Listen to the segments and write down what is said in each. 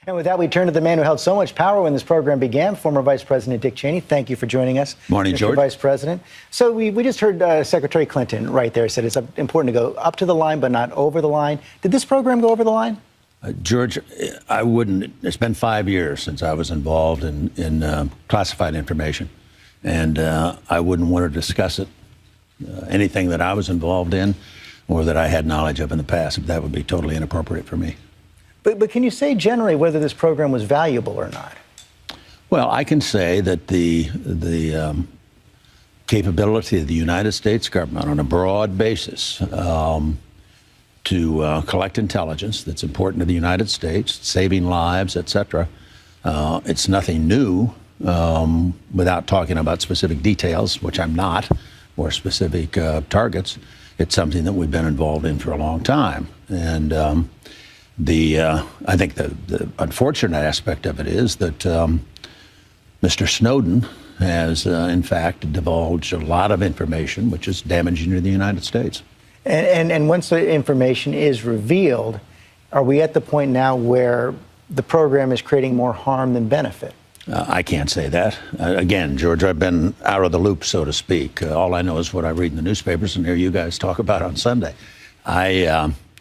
And with that, we turn to the man who held so much power when this program began, former Vice President Dick Cheney. Thank you for joining us. Morning, Mr. George. Vice President. So we just heard Secretary Clinton right there said it's important to go up to the line but not over the line. Did this program go over the line? George, I wouldn't. It's been 5 years since I was involved in classified information, and I wouldn't want to discuss it, anything that I was involved in or that I had knowledge of in the past. That would be totally inappropriate for me. But can you say generally whether this program was valuable or not? Well, I can say that the capability of the United States government on a broad basis to collect intelligence that's important to the United States, saving lives, et cetera, it's nothing new without talking about specific details, which I'm not, or specific targets. It's something that we've been involved in for a long time. And I think the unfortunate aspect of it is that Mr. Snowden has, in fact, divulged a lot of information which is damaging to the United States. And once the information is revealed, are we at the point now where the program is creating more harm than benefit? I can't say that. Again, George, I've been out of the loop, so to speak. All I know is what I read in the newspapers and hear you guys talk about on Sunday.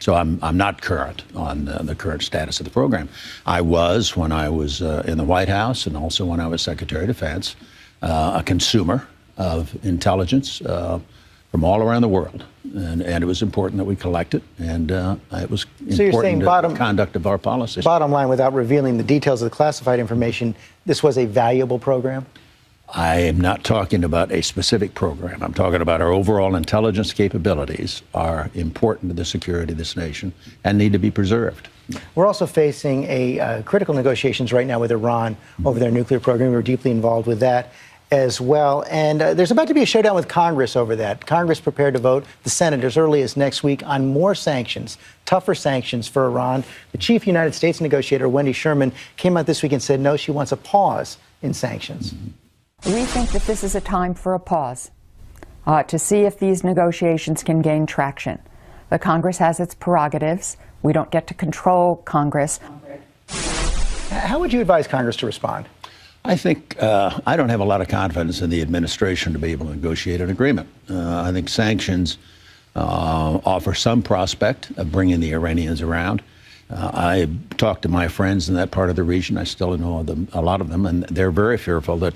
So I'm not current on the current status of the program. I was when I was in the White House and also when I was Secretary of Defense, a consumer of intelligence from all around the world. And it was important that we collect it, and it was important to the conduct of our policies. Bottom line, without revealing the details of the classified information, this was a valuable program? I am not talking about a specific program. I'm talking about our overall intelligence capabilities are important to the security of this nation and need to be preserved. We're also facing a critical negotiations right now with Iran over their nuclear program. We're deeply involved with that as well. And there's about to be a showdown with Congress over that. Congress prepared to vote, the Senate, as early as next week on more sanctions, tougher sanctions for Iran. The chief United States negotiator, Wendy Sherman, came out this week and said, no, she wants a pause in sanctions. We think that this is a time for a pause to see if these negotiations can gain traction. The Congress has its prerogatives. We don't get to control Congress. How would you advise Congress to respond? I think I don't have a lot of confidence in the administration to be able to negotiate an agreement. I think sanctions offer some prospect of bringing the Iranians around. I talked to my friends in that part of the region. I still know them, a lot of them, and they're very fearful that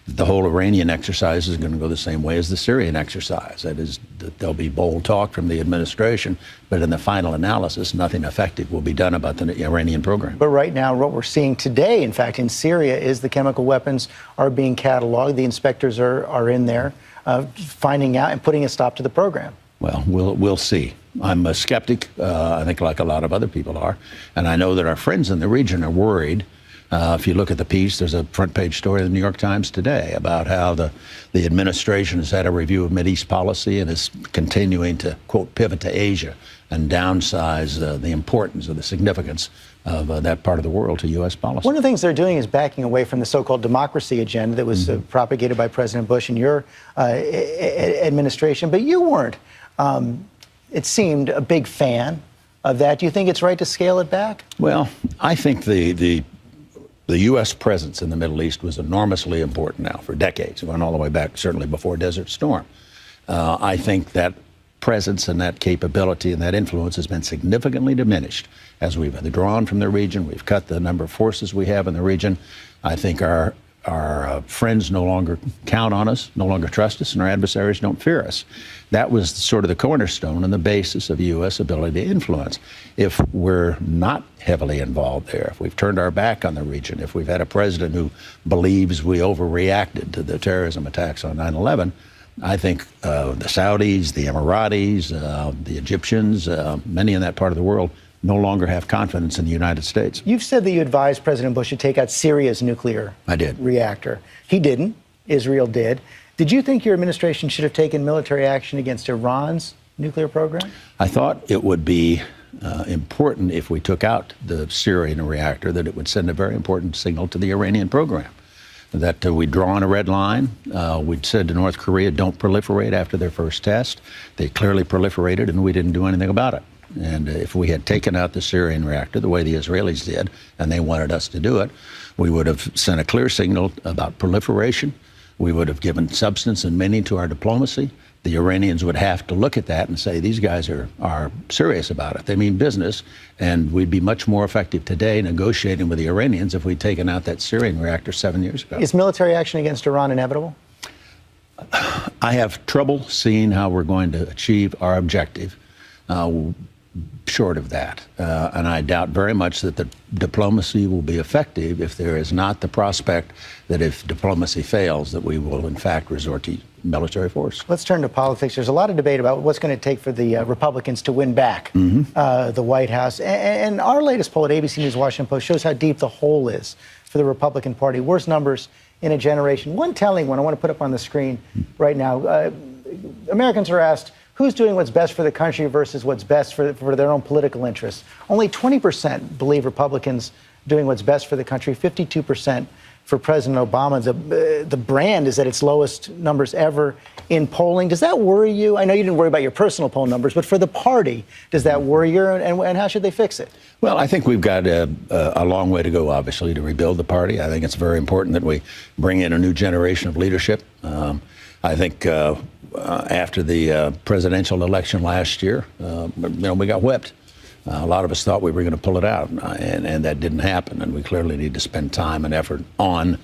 the whole Iranian exercise is going to go the same way as the Syrian exercise. That is, that there'll be bold talk from the administration, but in the final analysis, nothing effective will be done about the Iranian program. But right now, what we're seeing today, in fact, in Syria, is the chemical weapons are being cataloged. The inspectors are in there finding out and putting a stop to the program. Well, we'll see. I'm a skeptic, I think like a lot of other people are, and I know that our friends in the region are worried. If you look at the piece, there's a front page story in the New York Times today about how the administration has had a review of Mideast policy and is continuing to, quote, pivot to Asia and downsize the importance or the significance of that part of the world to U.S. policy. One of the things they're doing is backing away from the so-called democracy agenda that was propagated by President Bush and your administration. But you weren't, it seemed, a big fan of that. Do you think it's right to scale it back? Well, I think the U.S. presence in the Middle East was enormously important now for decades. It went all the way back, certainly before Desert Storm. I think that presence and that capability and that influence has been significantly diminished as we've withdrawn from the region. We've cut the number of forces we have in the region. I think our friends no longer count on us, no longer trust us, and our adversaries don't fear us. That was sort of the cornerstone and the basis of U.S. ability to influence. If we're not heavily involved there, if we've turned our back on the region, if we've had a president who believes we overreacted to the terrorism attacks on 9/11, I think the Saudis, the Emiratis, the Egyptians, many in that part of the world no longer have confidence in the United States. You've said that you advised President Bush to take out Syria's nuclear reactor. He didn't. Israel did. Did you think your administration should have taken military action against Iran's nuclear program? I thought it would be important if we took out the Syrian reactor, that it would send a very important signal to the Iranian program. That we'd drawn a red line. We'd said to North Korea, don't proliferate after their first test. They clearly proliferated, and we didn't do anything about it. And if we had taken out the Syrian reactor the way the Israelis did, and they wanted us to do it, we would have sent a clear signal about proliferation. We would have given substance and meaning to our diplomacy. The Iranians would have to look at that and say, these guys are serious about it. They mean business. And we'd be much more effective today negotiating with the Iranians if we'd taken out that Syrian reactor 7 years ago. Is military action against Iran inevitable? I have trouble seeing how we're going to achieve our objective short of that. And I doubt very much that the diplomacy will be effective if there is not the prospect that if diplomacy fails, that we will, in fact, resort to military force. Let's turn to politics. There's a lot of debate about what's going to take for the Republicans to win back the White House. And our latest poll at ABC News Washington Post shows how deep the hole is for the Republican Party. Worst numbers in a generation. One telling one I want to put up on the screen right now. Americans are asked, who's doing what's best for the country versus what's best for their own political interests? Only 20% believe Republicans doing what's best for the country, 52% for President Obama. The brand is at its lowest numbers ever in polling. Does that worry you? I know you didn't worry about your personal poll numbers, but for the party, does that worry you? And how should they fix it? Well, I think we've got a long way to go, obviously, to rebuild the party. I think it's very important that we bring in a new generation of leadership. I think after the presidential election last year, we got whipped. A lot of us thought we were going to pull it out, and that didn't happen. And we clearly need to spend time and effort on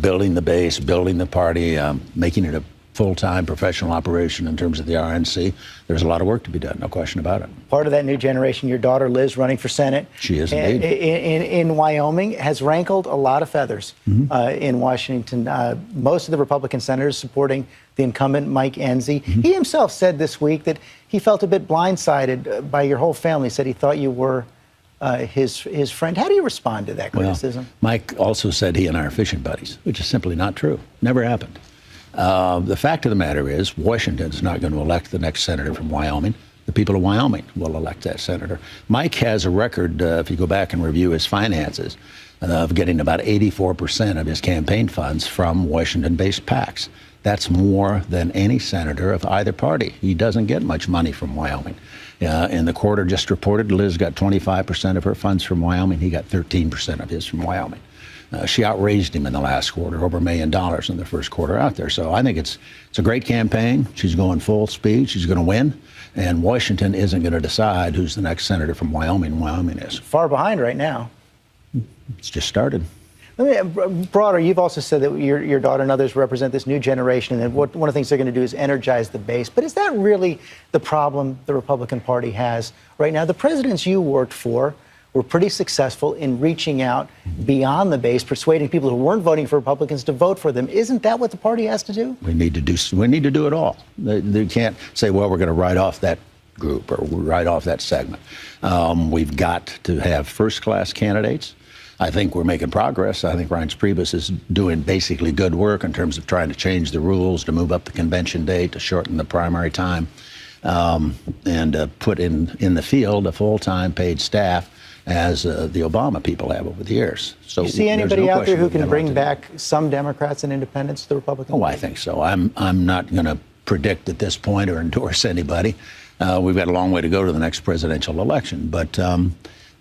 building the base, building the party, making it a full-time professional operation in terms of the RNC. There's a lot of work to be done, no question about it. Part of that new generation, your daughter Liz running for Senate. She is indeed. In Wyoming, has rankled a lot of feathers in Washington. Most of the Republican senators supporting the incumbent Mike Enzi. He himself said this week that he felt a bit blindsided by your whole family. He said he thought you were his friend. How do you respond to that criticism? Well, Mike also said he and I are fishing buddies, which is simply not true. Never happened. The fact of the matter is, Washington's not going to elect the next senator from Wyoming. The people of Wyoming will elect that senator. Mike has a record, if you go back and review his finances, of getting about 84% of his campaign funds from Washington-based PACs. That's more than any senator of either party. He doesn't get much money from Wyoming. In the quarter just reported, Liz got 25% of her funds from Wyoming. He got 13% of his from Wyoming. She outraised him in the last quarter, over $1 million in the first quarter out there. So I think it's a great campaign. She's going full speed. She's going to win. And Washington isn't going to decide who's the next senator from Wyoming. Wyoming is. Far behind right now. It's just started. Broader, you've also said that your daughter and others represent this new generation, and one of the things they're going to do is energize the base. But is that really the problem the Republican Party has right now? The presidents you worked for were pretty successful in reaching out beyond the base, persuading people who weren't voting for Republicans to vote for them. Isn't that what the party has to do? We need to do it all. They can't say, well, we're going to write off that group or write off that segment. We've got to have first-class candidates. I think we're making progress. I think Reince Priebus is doing basically good work in terms of trying to change the rules, to move up the convention date, to shorten the primary time, and put in the field a full-time paid staff as the Obama people have over the years. So you see anybody out there who can bring back some Democrats and independents to the Republican Party? I think so. I'm not going to predict at this point or endorse anybody. We've got a long way to go to the next presidential election, but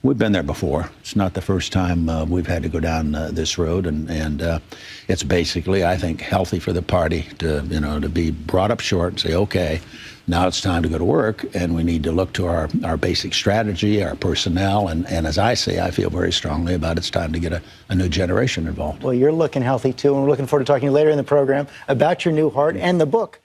we've been there before. It's not the first time we've had to go down this road, and it's basically, I think, healthy for the party to be brought up short and say, okay, now it's time to go to work, and we need to look to our basic strategy, our personnel, and as I say, I feel very strongly about it's time to get a new generation involved. Well, you're looking healthy, too, and we're looking forward to talking to you later in the program about your new heart and the book.